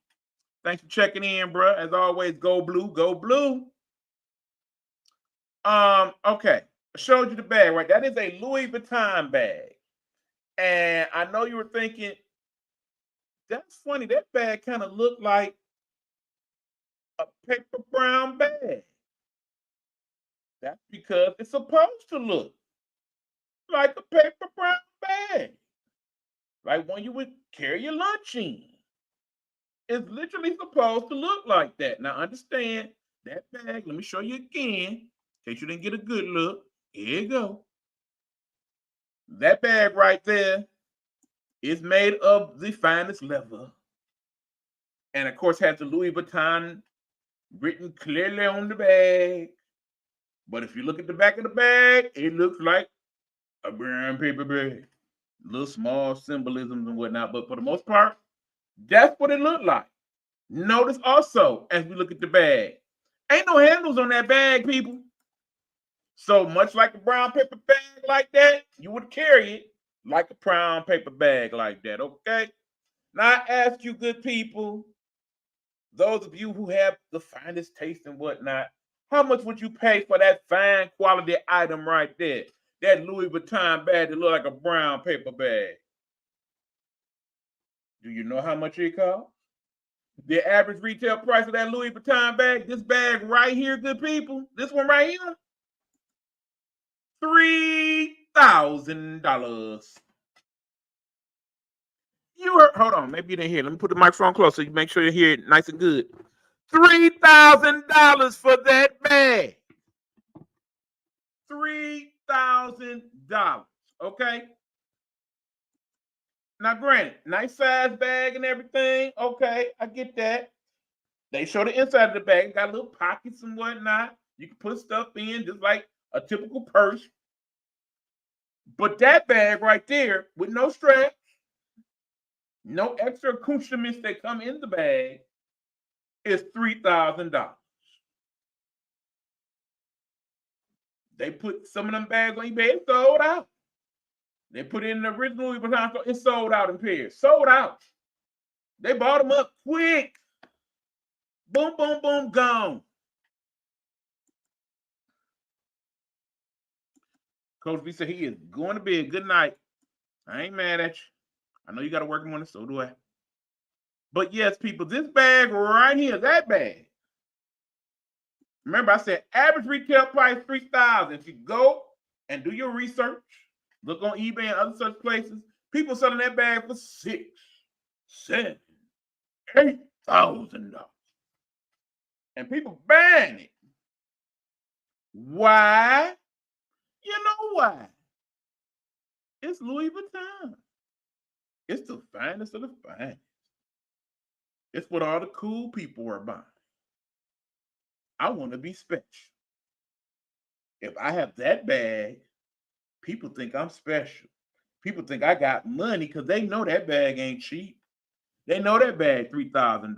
Thanks for checking in, bro. As always, go blue, go blue. Okay. I showed you the bag, right? That is a Louis Vuitton bag. And I know you were thinking, that's funny. That bag kind of looked like a paper brown bag. That's because it's supposed to look like a paper brown bag. Like when you would carry your lunch in. It's literally supposed to look like that. Now understand that bag. Let me show you again, in case you didn't get a good look. Here you go. That bag right there is made of the finest leather. And of course has the Louis Vuitton written clearly on the bag. But if you look at the back of the bag, it looks like a brown paper bag. Little small symbolisms and whatnot. But for the most part, that's what it looked like. Notice also, as we look at the bag, ain't no handles on that bag, people. So much like a brown paper bag like that, you would carry it like a brown paper bag like that, okay? Now I ask you, good people, those of you who have the finest taste and whatnot, how much would you pay for that fine quality item right there? That Louis Vuitton bag that look like a brown paper bag. Do you know how much it costs? The average retail price of that Louis Vuitton bag, this bag right here, good people, this one right here, $3,000. You heard, hold on, maybe you didn't hear. Let me put the microphone close so you make sure you hear it nice and good. $3,000 for that bag. $3,000. Okay. Now, granted, nice size bag and everything. Okay, I get that. They show the inside of the bag. Got little pockets and whatnot. You can put stuff in just like a typical purse. But that bag right there with no straps, no extra accoutrements that come in the bag is $3,000. They put some of them bags on eBay, it's sold out. They put it in the original Louis Vuitton store, it's sold out in pairs. Sold out. They bought them up quick. Boom, boom, boom, gone. Coach B said he is going to bed. Good night. I ain't mad at you. I know you got to work morning, so do I. But yes, people, this bag right here, that bag. Remember, I said average retail price $3,000. If you go and do your research, look on eBay and other such places, people selling that bag for $6,000, $7,000, $8,000. And people buying it. Why? You know why? It's Louis Vuitton. It's the finest of the finest. It's what all the cool people are buying. I want to be special. If I have that bag, people think I'm special. People think I got money because they know that bag ain't cheap. They know that bag $3,000.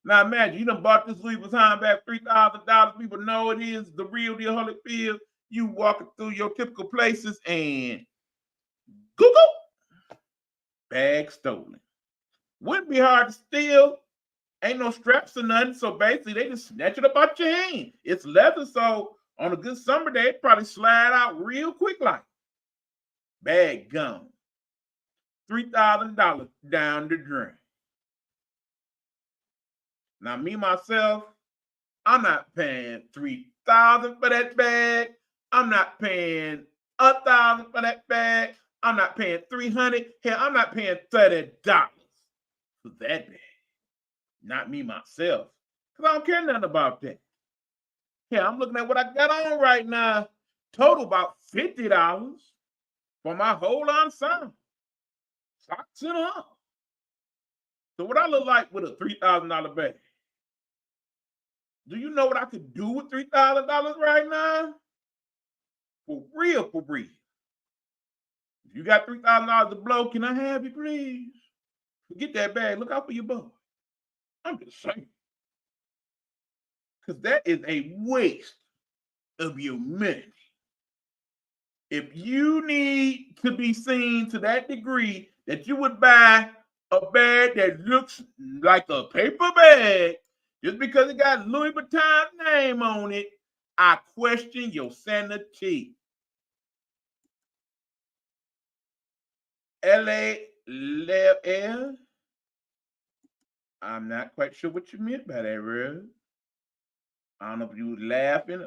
Now imagine you done bought this Louis Vuitton bag $3,000. People know it is the real deal, Holyfield. You walking through your typical places and Google bag stolen. Wouldn't be hard to steal. Ain't no straps or nothing. So basically, they just snatch it up out your hand. It's leather, so on a good summer day, it probably slide out real quick like. Bag gone. $3,000 down the drain. Now, me, myself, I'm not paying $3,000 for that bag. I'm not paying $1,000 for that bag. I'm not paying $300. Hell, I'm not paying $30 for that bag. Not me, myself. Because I don't care nothing about that. Hell, I'm looking at what I got on right now. Total about $50 for my whole ensemble. Socks and all. So what I look like with a $3,000 bag? Do you know what I could do with $3,000 right now? For real, for real. If you got $3,000 to blow, can I have you, please? Forget that bag. Look out for your boy. I'm just saying. Because that is a waste of your money. If you need to be seen to that degree that you would buy a bag that looks like a paper bag just because it got Louis Vuitton's name on it, I question your sanity. LAL. I'm not quite sure what you meant by that, bro. I don't know if you was laughing.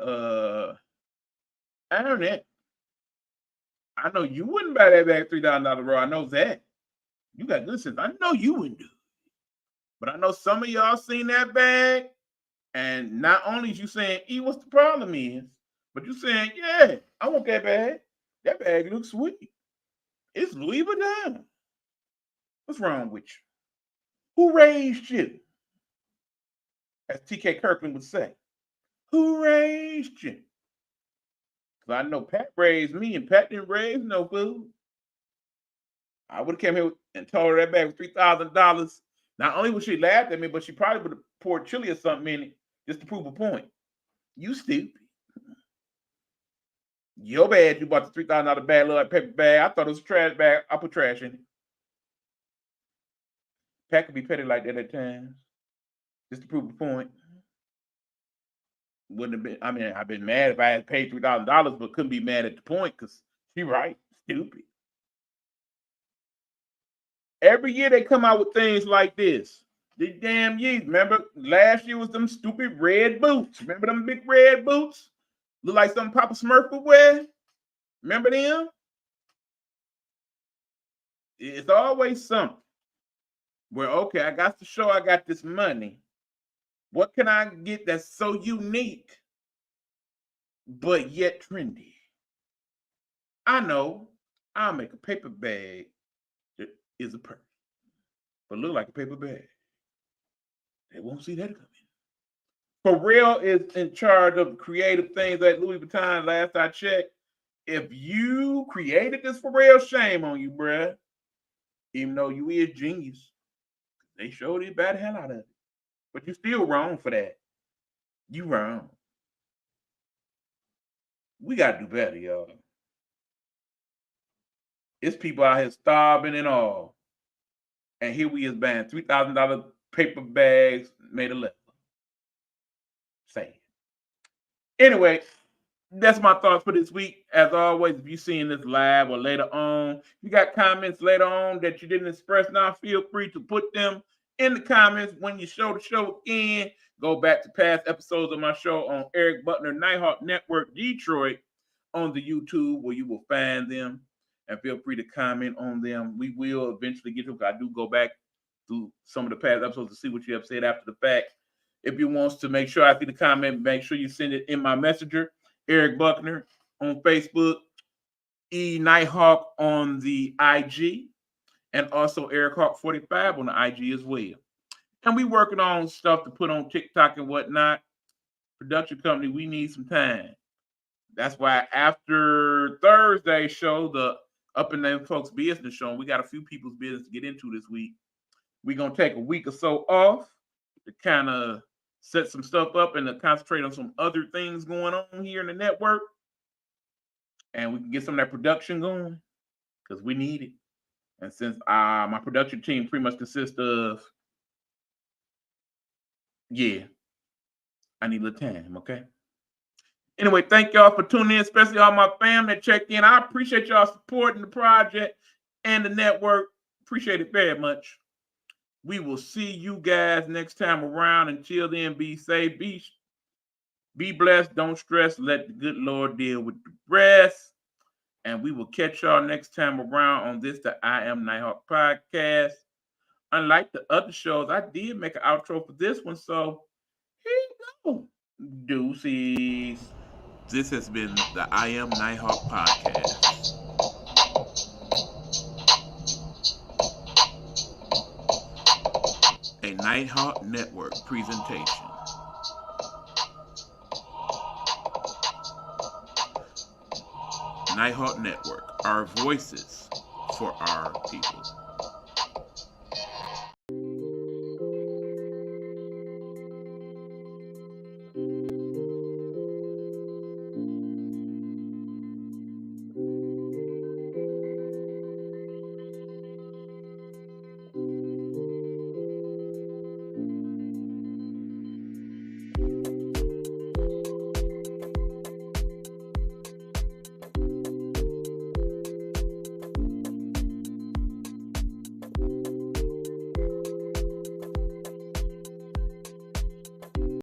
I don't know. I know you wouldn't buy that bag $3,000, bro. I know that. You got good sense. I know you wouldn't do it. But I know some of y'all seen that bag, and not only is you saying, E, what's the problem is, but you saying, yeah, I want that bag. That bag looks sweet. It's Louis Vuitton. What's wrong with you? Who raised you? As T.K. Kirkland would say. Who raised you? Because I know Pat raised me, and Pat didn't raise no food. I would have came here and told her that bag was $3,000. Not only would she laugh at me, but she probably would have poured chili or something in it just to prove a point. You stupid. Your bad you bought the $3,000 bag, little paper bag. I thought it was a trash bag. I put trash in it. Pat could be petty like that at times. Just to prove a point. Wouldn't have been, I mean, I've been mad if I had paid $3,000, but couldn't be mad at the point because she right. Stupid. Every year they come out with things like this. The damn Yeezys. Remember, last year was them stupid red boots. Remember them big red boots? Look like something Papa Smurf would wear. Remember them? It's always something where, okay, I got to show I got this money. What can I get that's so unique, but yet trendy? I know I'll make a paper bag that is a purse, but look like a paper bag. They won't see that coming. Pharrell is in charge of creative things at Louis Vuitton. Last I checked, if you created this for real, shame on you, bruh. Even though you is genius, they showed it bad hell out of it. But you still wrong for that. You wrong. We gotta do better, y'all. It's people out here starving and all. And here we is buying $3,000 paper bags made of leather. Say it. Anyway, that's my thoughts for this week. As always, if you're seeing this live or later on, if you got comments later on that you didn't express now, feel free to put them in the comments when you show the show again. Go back to past episodes of my show on Eric Buckner Nighthawk Network Detroit on the YouTube where you will find them. And feel free to comment on them. We will eventually get to it. I do go back through some of the past episodes to see what you have said after the fact. If you want to make sure I see the comment, make sure you send it in my messenger. Eric Buckner on Facebook, Nighthawk on the IG, and also Eric Hawk 45 on the IG as well. And we working on stuff to put on TikTok and whatnot. Production company, we need some time. That's why after Thursday's show, the Up and Them Folks Business Show, we got a few people's business to get into this week. We're going to take a week or so off to kind of set some stuff up and to concentrate on some other things going on here in the network. And we can get some of that production going because we need it. And since my production team pretty much consists of, I need a little time, okay? Anyway, thank y'all for tuning in, especially all my family that checked in. I appreciate y'all supporting the project and the network. Appreciate it very much. We will see you guys next time around. Until then, be safe, be blessed, don't stress, let the good Lord deal with the rest. And we will catch y'all next time around on this, the I Am Nighthawk Podcast. Unlike the other shows, I did make an outro for this one, so here you go. Deuces. This has been the I Am Nighthawk Podcast. A Nighthawk Network presentation. Nighthawk Network, our voices for our people.